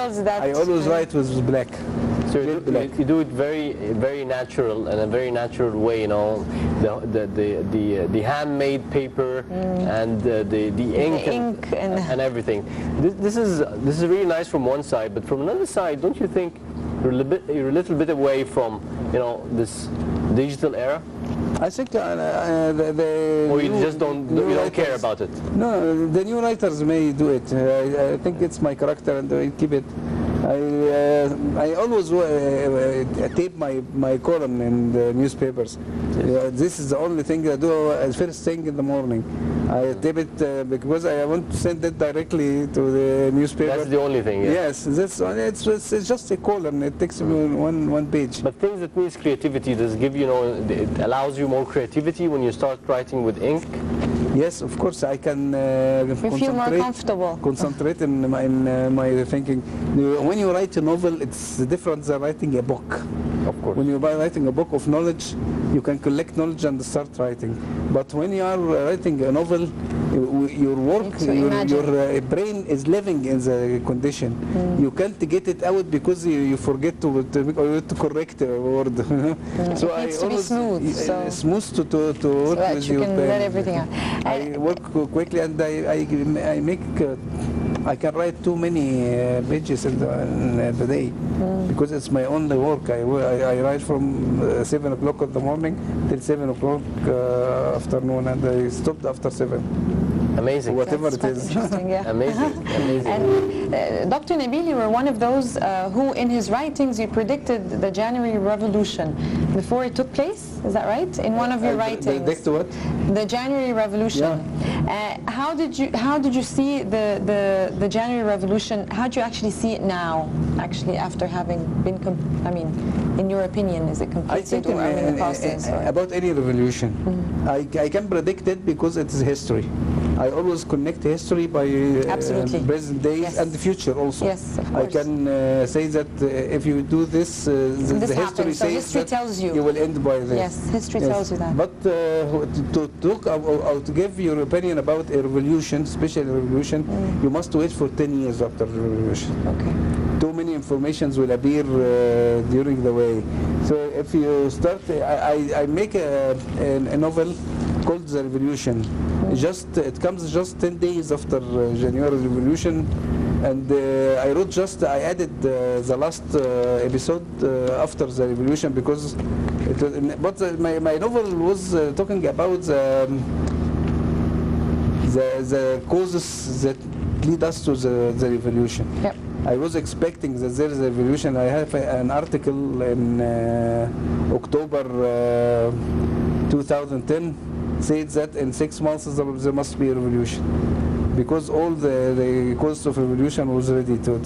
tells that... I always write with black. So you do it very natural, in a very natural way, you know, the handmade paper and the ink, and everything. This is really nice from one side, but from another side, don't you think you're a little bit away from, you know, this digital era? I think or you just don't care about it. No, the new writers may do it. I think it's my character, and I keep it. I always tape my column in the newspapers. Yes. This is the only thing I do first thing in the morning. I tape it because I want to send it directly to the newspaper. That's the only thing. Yeah. Yes, it's just a column. It takes one page. But things that needs creativity, does give you know, it allows you more creativity when you start writing with ink. Yes, of course, I can feel more comfortable. Concentrate in my thinking. When you write a novel, it's different than writing a book. Of course. When you're writing a book of knowledge, you can collect knowledge and start writing. But when you are writing a novel, your work, your brain is living in the condition. You can't get it out because you forget to correct a word. So it needs to be smooth. Smooth to work so with you can let everything out. I work quickly, and I make. I can write too many pages in the day because it's my only work. I write from 7 o'clock in the morning till 7 o'clock afternoon, and I stopped after 7. Amazing. Whatever That's it is. Interesting, yeah. Amazing. Amazing. And Dr. Nabil, you were one of those who, in his writings, you predicted the January Revolution before it took place. Is that right? In one of your writings. Predict what? The January Revolution. Yeah. How did you see the January Revolution? How do you actually see it now? Actually, after having been, in your opinion, is it completed or are we in the process? About any revolution, I can predict it because it is history. I always connect history by present days and the future also. Yes, of course. I can say that if you do this, the history says history tells you will end by this. Yes, history tells you that. But to talk or to give your opinion about a revolution, especially a revolution, you must wait for 10 years after the revolution. Okay. Too many informations will appear during the way. So if you start, I make a novel called The Revolution. It comes just 10 days after January Revolution, and I added the last episode after the revolution because my novel was talking about the causes that lead us to the revolution. Yep. I was expecting that there is a revolution. I have an article in October 2010 said that in 6 months there must be a revolution, because all the causes of revolution was ready to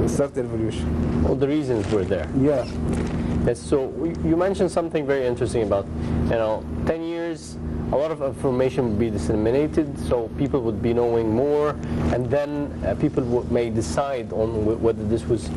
start a revolution. All the reasons were there. Yeah. Yes, so you mentioned something very interesting about, 10 years, a lot of information would be disseminated, so people would be knowing more, and then people may decide on whether this was a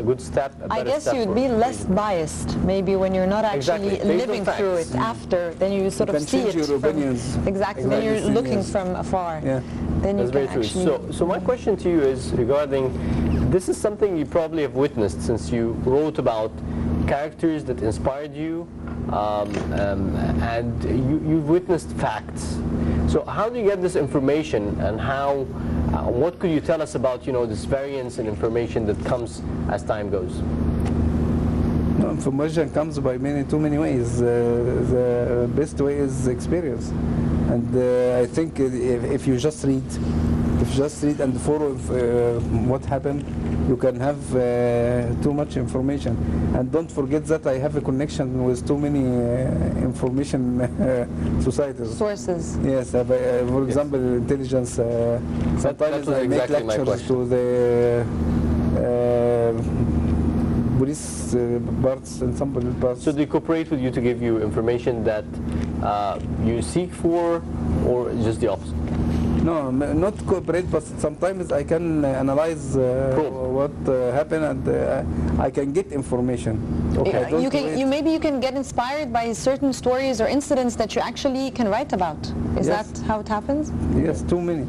good step, a better step. I guess you'd be less biased, maybe, when you're not actually living through it after. Then you sort of see it. Your opinions. Exactly. Then you're looking from afar. Yeah. Then you That's very true. So my question to you is regarding, this is something you probably have witnessed since you wrote about characters that inspired you, and you've witnessed facts. So how do you get this information, and what could you tell us about this variance in information that comes as time goes? No, information comes by too many ways. The best way is experience, and I think if you just read and follow what happened, you can have too much information. And don't forget that I have a connection with too many information societies. Sources. Yes, for example, intelligence. Sometimes I make lectures to the police parts and some police parts. So they cooperate with you to give you information that you seek for, or just the opposite? No, not cooperate, but sometimes I can analyze what happened, and I can get information. Okay. Maybe you can get inspired by certain stories or incidents that you actually can write about. Is that how it happens? Yes, too many.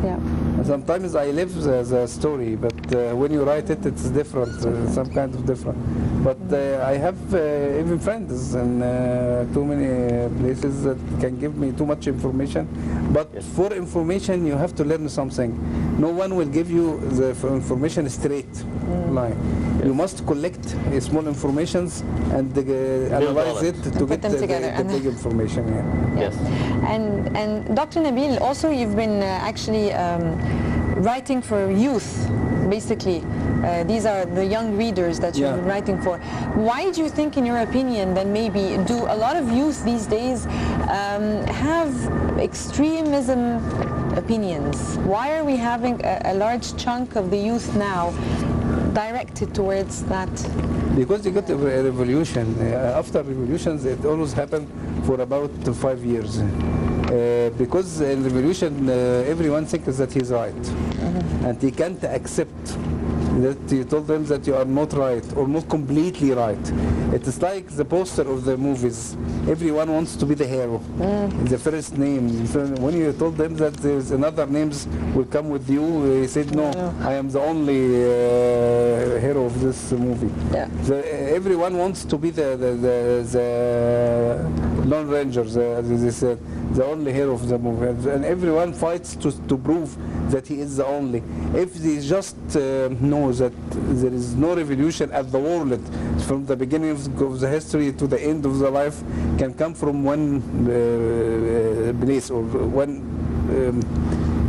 Yeah. Sometimes I live the story, but when you write it, it's different, some kind of different. But I have even friends in too many places that can give me too much information. But for information, you have to learn something. No one will give you the information straight line. You must collect small informations and analyze it to get the big information. Yes. And Dr. Nabil, also you've been actually writing for youth, basically. These are the young readers that you've been writing for. Why do you think, in your opinion, that maybe do a lot of youth these days have extremism opinions? Why are we having a large chunk of the youth now directed towards that? Because you got a revolution. After revolutions, it always happened for about 5 years. Because in revolution, everyone thinks that he's right. And he can't accept that you told them that you are not right or not completely right. It is like the poster of the movies. Everyone wants to be the hero, the first name. So when you told them that there's another names will come with you, he said, no, I am the only hero of this movie. So, everyone wants to be the Lone Ranger, the only hero of the movie. And everyone fights to prove that he is the only. If they just know that there is no revolution at the world, from the beginning of the history to the end of the life, can come from one place or one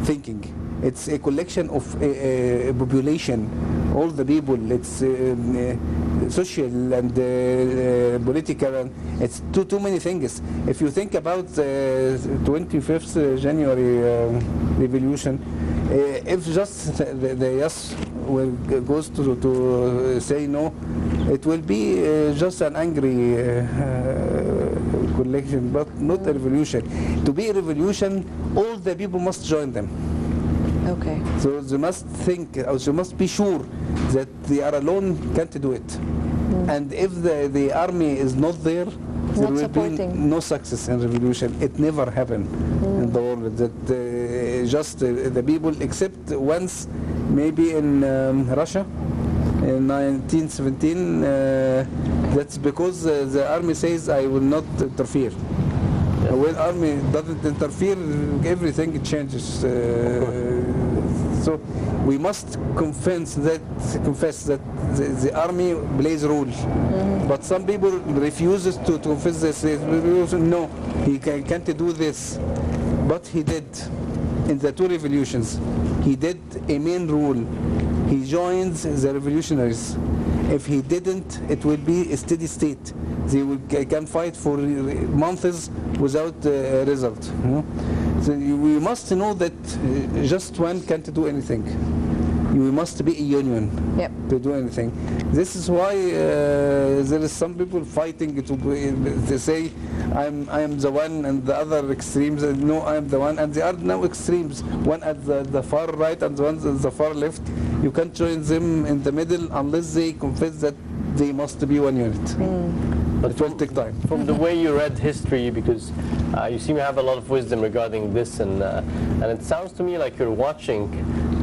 thinking. It's a collection of a population, all the people. It's social and political, and it's too many things. If you think about the 25th January revolution, if just the yes will goes to say no, it will be just an angry collection, but not a revolution. To be a revolution, all the people must join them. Okay. So they must think, or they must be sure that they are alone can't do it. And if the army is not there, there will be no success in revolution. It never happened in the world. That just the people, except once, maybe in Russia, in 1917. That's because the army says, I will not interfere. When army doesn't interfere, everything changes. So we must confess that the army plays a role. But some people refuses to confess this. No, he can't do this. But he did in the 2 revolutions. He did a main rule. He joins the revolutionaries. If he didn't, it will be a steady state. They can fight for months without a result. So we must know that just one can't do anything. We must be a union to do anything. This is why there is some people fighting to say I am the one, and the other extremes no, I am the one, and there are now extremes, one at the far right and one at the far left. You can't join them in the middle unless they confess that they must be one unit. But it will take time. From the way you read history, because you seem to have a lot of wisdom regarding this, and it sounds to me like you're watching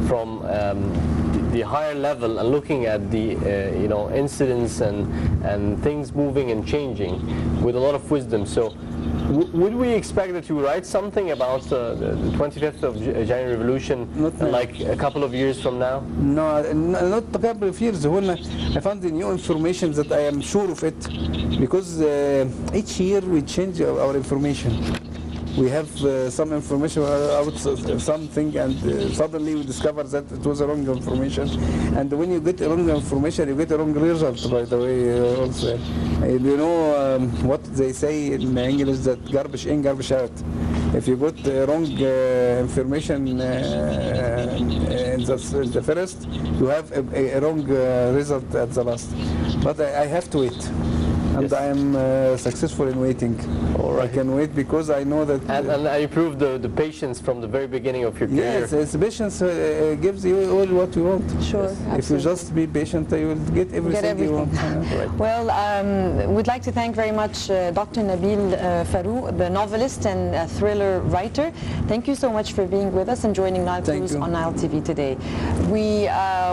from the higher level and looking at the incidents and things moving and changing with a lot of wisdom. So would we expect that you write something about the 25th of January Revolution like a couple of years from now? No, not a couple of years. I found the new information that I am sure of it, because each year we change our information. We have some information about something, and suddenly we discover that it was a wrong information. And when you get a wrong information, you get a wrong result, by the way, also. You know what they say in English, that garbage in, garbage out. If you got wrong information in the first, you have a wrong result at the last. But I have to wait. and I am successful in waiting. All right. I can wait because I know that. And you proved the patience from the very beginning of your career. Yes, it's patience gives you all what you want. Sure. Yes. If you just be patient, you will get everything you want. Right. Well, we'd like to thank very much Dr. Nabil Farou, the novelist and thriller writer. Thank you so much for being with us and joining Nile Cruise on Nile TV today. We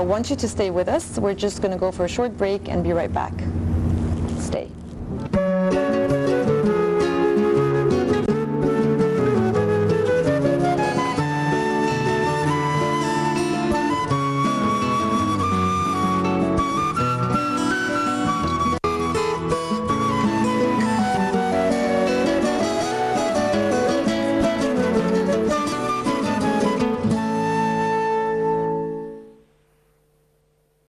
want you to stay with us. We're just going to go for a short break and be right back. Stay.